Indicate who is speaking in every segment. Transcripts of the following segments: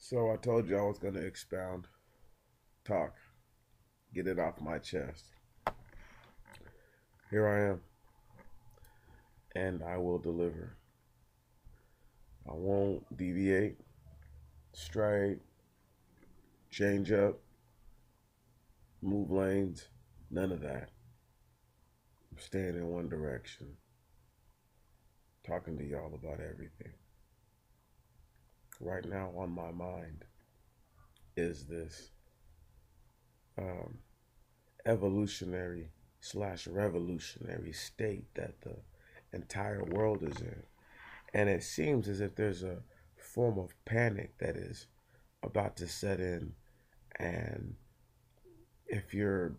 Speaker 1: So I told you I was going to expound, talk, get it off my chest. Here I am, and I will deliver. I won't deviate, stray, change up, move lanes, none of that. I'm staying in one direction, talking to y'all about everything. Right now on my mind is this um, evolutionary slash revolutionary state that the entire world is in. And it seems as if there's a form of panic that is about to set in. And if you're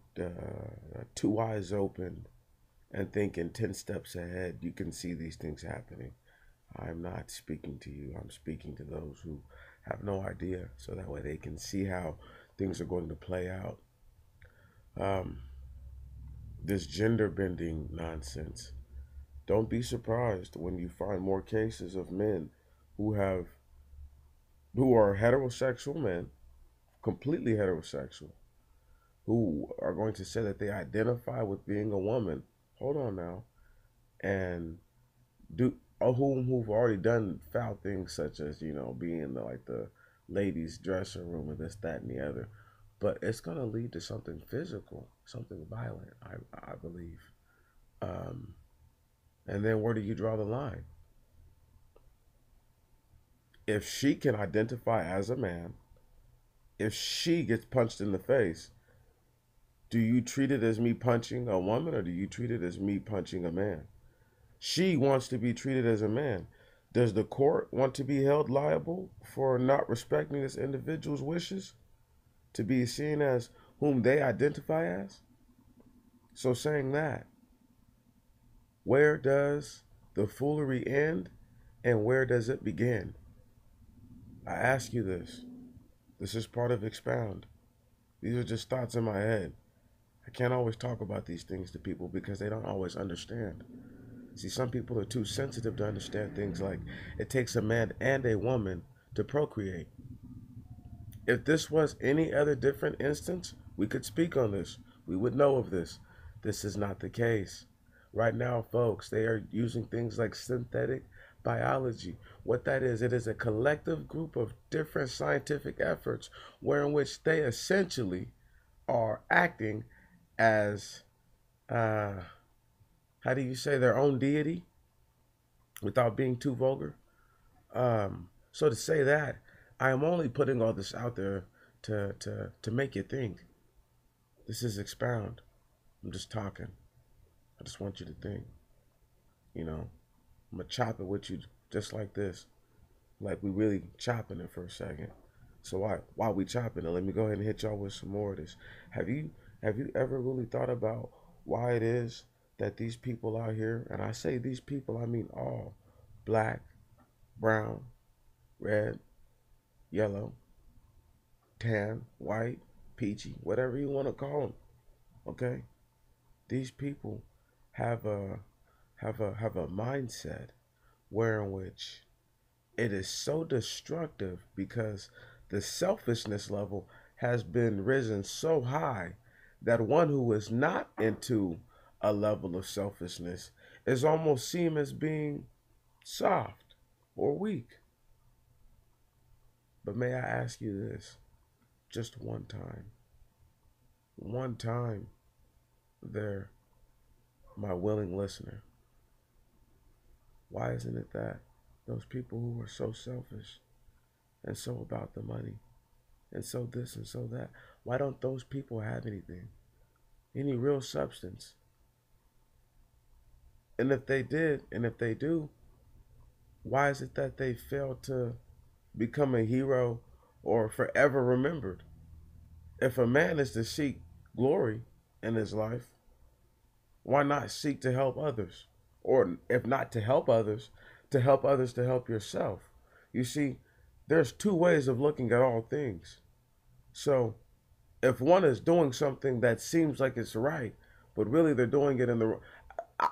Speaker 1: two eyes open and thinking 10 steps ahead, you can see these things happening. I'm not speaking to you, I'm speaking to those who have no idea, so that way they can see how things are going to play out. Um, this gender bending nonsense. Don't be surprised when you find more cases of men who have who are heterosexual men, completely heterosexual, who are going to say that they identify with being a woman. Hold on now, and do who've already done foul things such as being in the ladies' dressing room and this, that, and the other. But it's gonna lead to something physical, something violent. I believe. Um, and then where do you draw the line? If she can identify as a man, if she gets punched in the face, do you treat it as me punching a woman or do you treat it as me punching a man? She wants to be treated as a man. Does the court want to be held liable for not respecting this individual's wishes to be seen as whom they identify as? So, saying that, where does the foolery end and where does it begin? I ask you this. This is part of Expound. These are just thoughts in my head. I can't always talk about these things to people because they don't always understand. See, some people are too sensitive to understand things like it takes a man and a woman to procreate. If this was any other different instance, we could speak on this. We would know of this. This is not the case. Right now, folks, they are using things like synthetic biology. What that is, it is a collective group of different scientific efforts where in which they essentially are acting as how do you say, their own deity without being too vulgar. So to say that, I am only putting all this out there to make you think. This is expound. I'm just talking. I just want you to think. You know, I'm gonna chop it with you just like this, like we really chopping it for a second. So while we chopping it, let me go ahead and hit y'all with some more of this. Have you ever really thought about why it is that these people out here, and I say these people, I mean all, black, brown, red, yellow, tan, white, peachy, whatever you want to call them, okay? These people have a mindset where in which it is so destructive because the selfishness level has been risen so high that one who is not into a level of selfishness is almost seen as being soft or weak. But may I ask you this just one time there, my willing listener, why isn't it that those people who are so selfish and so about the money and so this and so that, why don't those people have anything, any real substance? And if they did, and if they do, why is it that they fail to become a hero or forever remembered? If a man is to seek glory in his life, why not seek to help others? Or if not to help others, to help others to help yourself. You see, there's two ways of looking at all things. So if one is doing something that seems like it's right, but really they're doing it in the wrong,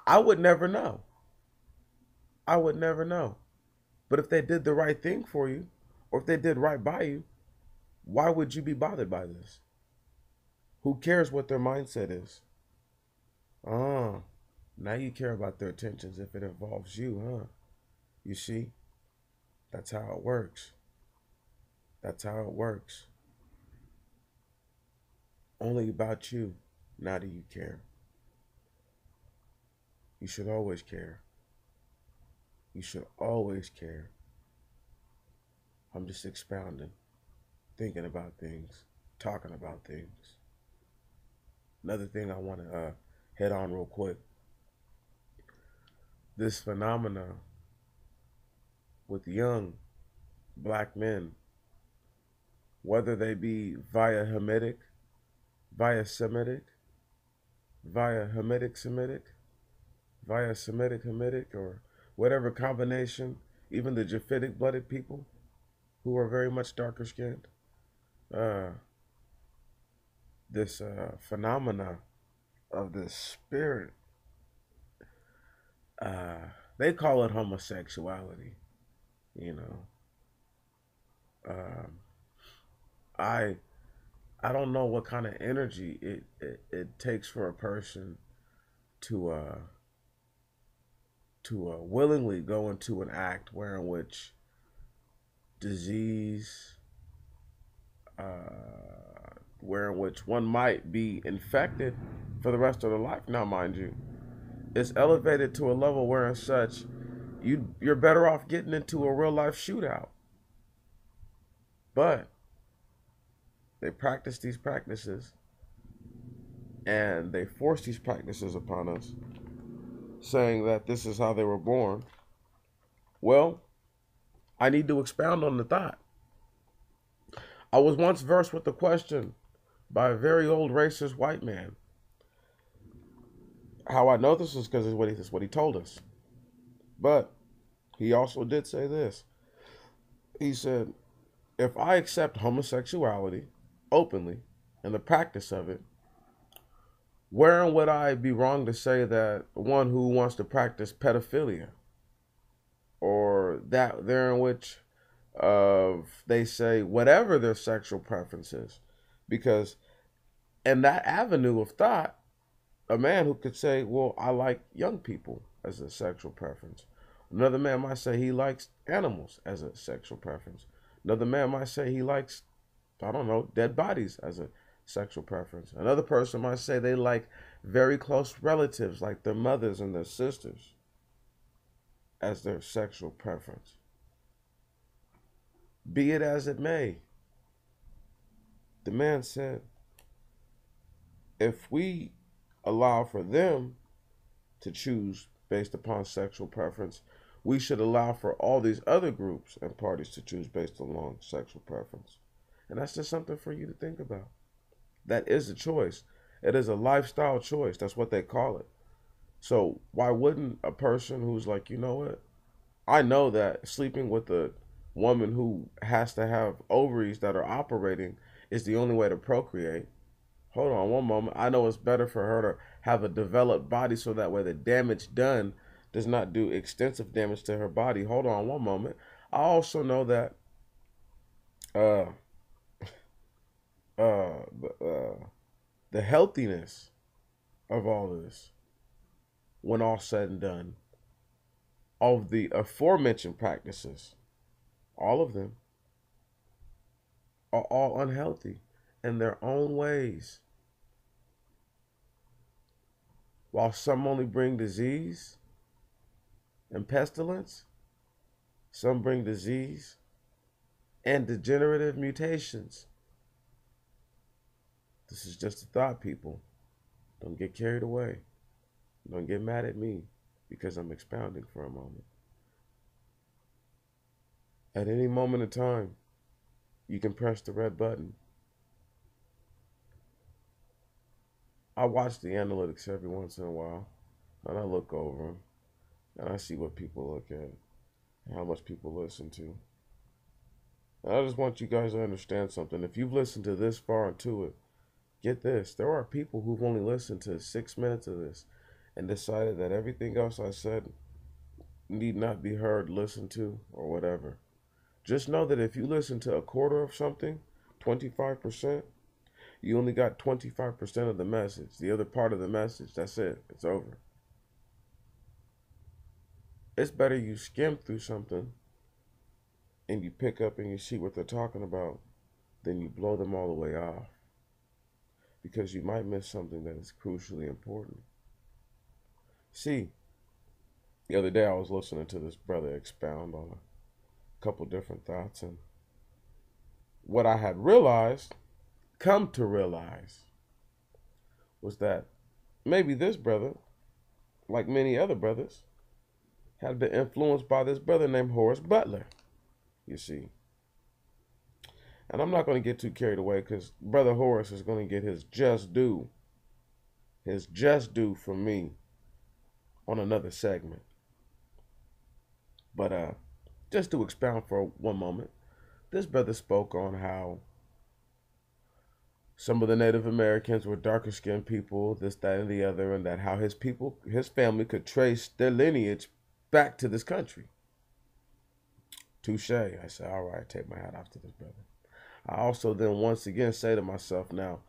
Speaker 1: I would never know. I would never know. But if they did the right thing for you, or if they did right by you, why would you be bothered by this? Who cares what their mindset is? Ah, now you care about their intentions if it involves you, huh? You see, that's how it works. That's how it works. Only about you. Now do you care? You should always care. You should always care. I'm just expounding, thinking about things, talking about things. Another thing I want to head on real quick. This phenomena with young black men, whether they be via Semitic, via Hamitic Semitic, via Semitic Hamitic, or whatever combination, even the Japhetic blooded people who are very much darker skinned, uh, this phenomena of the spirit, uh, they call it homosexuality. You know, um, I I don't know what kind of energy it takes for a person to willingly go into an act where in which disease, where in which one might be infected for the rest of their life. Now, mind you, it's elevated to a level where, as such, you're better off getting into a real life shootout. But they practice these practices and they force these practices upon us, saying that this is how they were born. Well, I need to expound on the thought. I was once versed with the question by a very old racist white man. How I know this is because it's what he told us. But he also did say this. He said, if I accept homosexuality openly and the practice of it, wherein would I be wrong to say that one who wants to practice pedophilia or that there in which they say whatever their sexual preference is? Because in that avenue of thought, a man who could say, well, I like young people as a sexual preference. Another man might say he likes animals as a sexual preference. Another man might say he likes, I don't know, dead bodies as a sexual preference. Another person might say they like very close relatives, like their mothers and their sisters, as their sexual preference. Be it as it may, the man said, if we allow for them to choose based upon sexual preference, we should allow for all these other groups and parties to choose based along sexual preference. And that's just something for you to think about. That is a choice. It is a lifestyle choice. That's what they call it. So why wouldn't a person who's like, you know what? I know that sleeping with a woman who has to have ovaries that are operating is the only way to procreate. Hold on one moment. I know it's better for her to have a developed body so that way the damage done does not do extensive damage to her body. Hold on one moment. I also know that uh the healthiness of all this, when all said and done, all of the aforementioned practices, all of them are all unhealthy in their own ways. While some only bring disease and pestilence, some bring disease and degenerative mutations. This is just a thought, people. Don't get carried away. Don't get mad at me because I'm expounding for a moment. At any moment in time, you can press the red button. I watch the analytics every once in a while, and I look over them, and I see what people look at, and how much people listen to. And I just want you guys to understand something. If you've listened to this far into it, get this. There are people who've only listened to 6 minutes of this and decided that everything else I said need not be heard, listened to, or whatever. Just know that if you listen to a quarter of something, 25%, you only got 25% of the message. The other part of the message, that's it. It's over. It's better you skim through something and you pick up and you see what they're talking about than you blow them all the way off, because you might miss something that is crucially important. See, the other day I was listening to this brother expound on a couple different thoughts, and what I had realized, come to realize, was that maybe this brother, like many other brothers, had been influenced by this brother named Horace Butler, you see. And I'm not going to get too carried away, because Brother Horace is going to get his just due from me on another segment. But just to expound for one moment, this brother spoke on how some of the Native Americans were darker skinned people, this, that, and the other, and that how his people, his family could trace their lineage back to this country. Touche. I said, all right, take my hat off to this brother. I also then once again say to myself, now,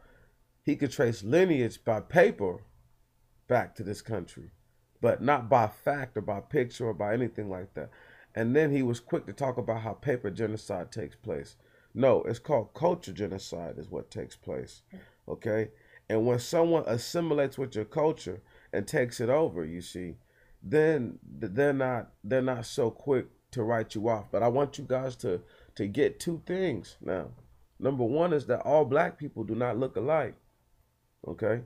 Speaker 1: he could trace lineage by paper back to this country, but not by fact or by picture or by anything like that. And then he was quick to talk about how paper genocide takes place. No, it's called culture genocide is what takes place. Okay? And when someone assimilates with your culture and takes it over, you see, then they're not so quick to write you off. But I want you guys to get two things now. Number one is that all black people do not look alike. Okay?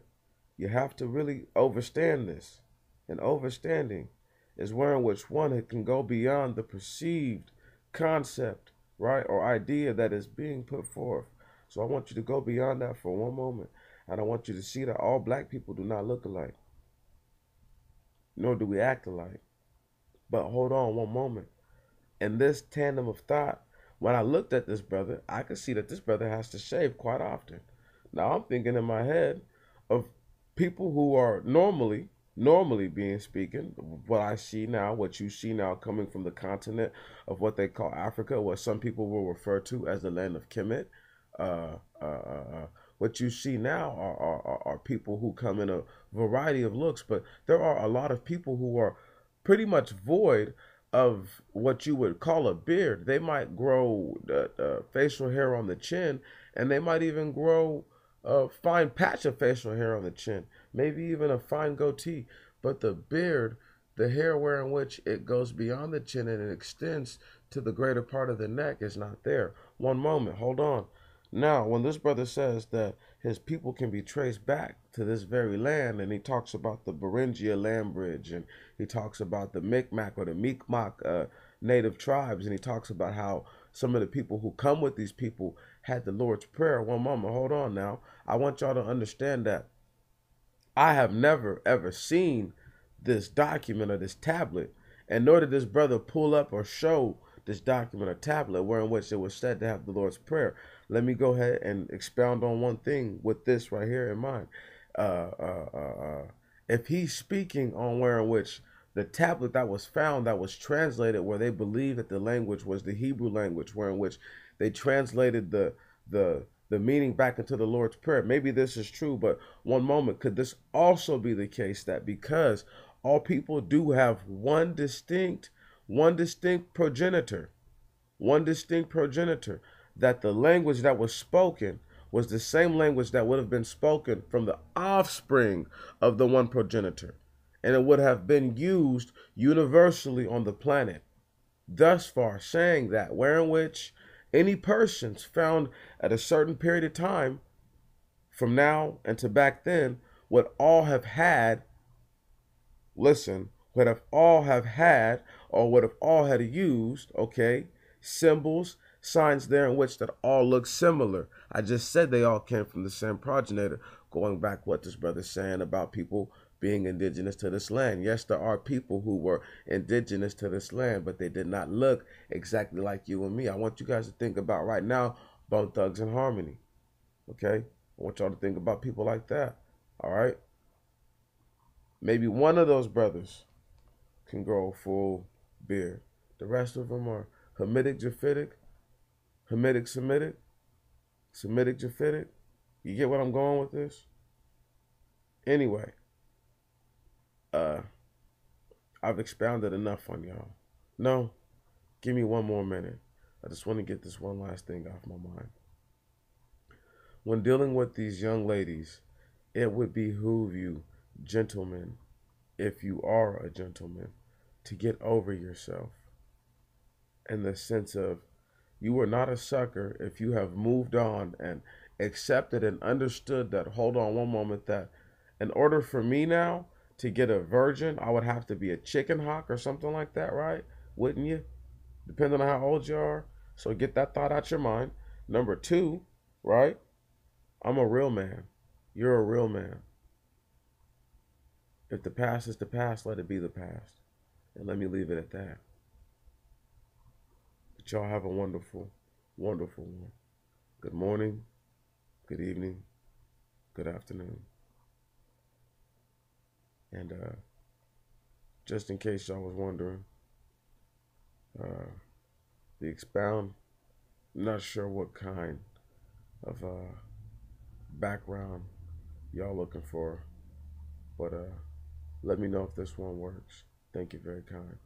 Speaker 1: You have to really understand this. And understanding is where in which one can go beyond the perceived concept, right, or idea that is being put forth. So I want you to go beyond that for one moment. And I want you to see that all black people do not look alike, nor do we act alike. But hold on one moment. In this tandem of thought, when I looked at this brother, I could see that this brother has to shave quite often. Now I'm thinking in my head of people who are normally being speaking, what I see now, what you see now coming from the continent of what they call Africa, what some people will refer to as the land of Kemet. Uh, uh, uh, uh, what you see now are people who come in a variety of looks, but there are a lot of people who are pretty much void of what you would call a beard. They might grow facial hair on the chin, and they might even grow a fine patch of facial hair on the chin, maybe even a fine goatee. But the beard, the hair wherein which it goes beyond the chin and it extends to the greater part of the neck, is not there. One moment, hold on. Now, when this brother says that his people can be traced back to this very land, and he talks about the Beringia land bridge, and he talks about the Micmac or the Mi'kmaq native tribes, and he talks about how some of the people who come with these people had the Lord's Prayer. One moment, hold on now. I want y'all to understand that I have never ever seen this document or this tablet, and nor did this brother pull up or show this document or tablet wherein which it was said to have the Lord's Prayer. Let me go ahead and expound on one thing with this right here in mind. Uh, uh, uh, uh, if he's speaking on wherein which the tablet that was found, that was translated, where they believe that the language was the Hebrew language, wherein which they translated the meaning back into the Lord's Prayer. Maybe this is true, but one moment, could this also be the case that because all people do have one distinct progenitor, that the language that was spoken was the same language that would have been spoken from the offspring of the one progenitor, and it would have been used universally on the planet. Thus far, saying that wherein which any persons found at a certain period of time from now and to back then would all have had, listen, would have all have had or would have all had used, okay, symbols, signs there in which that all look similar. I just said they all came from the same progenitor, going back what this brother's saying about people being indigenous to this land. Yes, there are people who were indigenous to this land, but they did not look exactly like you and me. I want you guys to think about right now Bone Thugs and Harmony, okay? I want y'all to think about people like that, all right? Maybe one of those brothers can grow a full beard. The rest of them are Hamitic Japhetic, Hamitic Semitic, Semitic Japhetic. You get what I'm going with this? Anyway, uh, I've expounded enough on y'all. No, give me one more minute. I just want to get this one last thing off my mind. When dealing with these young ladies, it would behoove you, gentlemen, if you are a gentleman, to get over yourself in the sense of you are not a sucker if you have moved on and accepted and understood that, hold on one moment, that in order for me now to get a virgin, I would have to be a chicken hawk or something like that, right? Wouldn't you? Depending on how old you are. So get that thought out your mind. Number two, right? I'm a real man. You're a real man. If the past is the past, let it be the past. And let me leave it at that. But y'all have a wonderful, wonderful one. Good morning, good evening, good afternoon. And just in case y'all was wondering, uh, the expound, I'm not sure what kind of background y'all looking for, but let me know if this one works. Thank you very kind.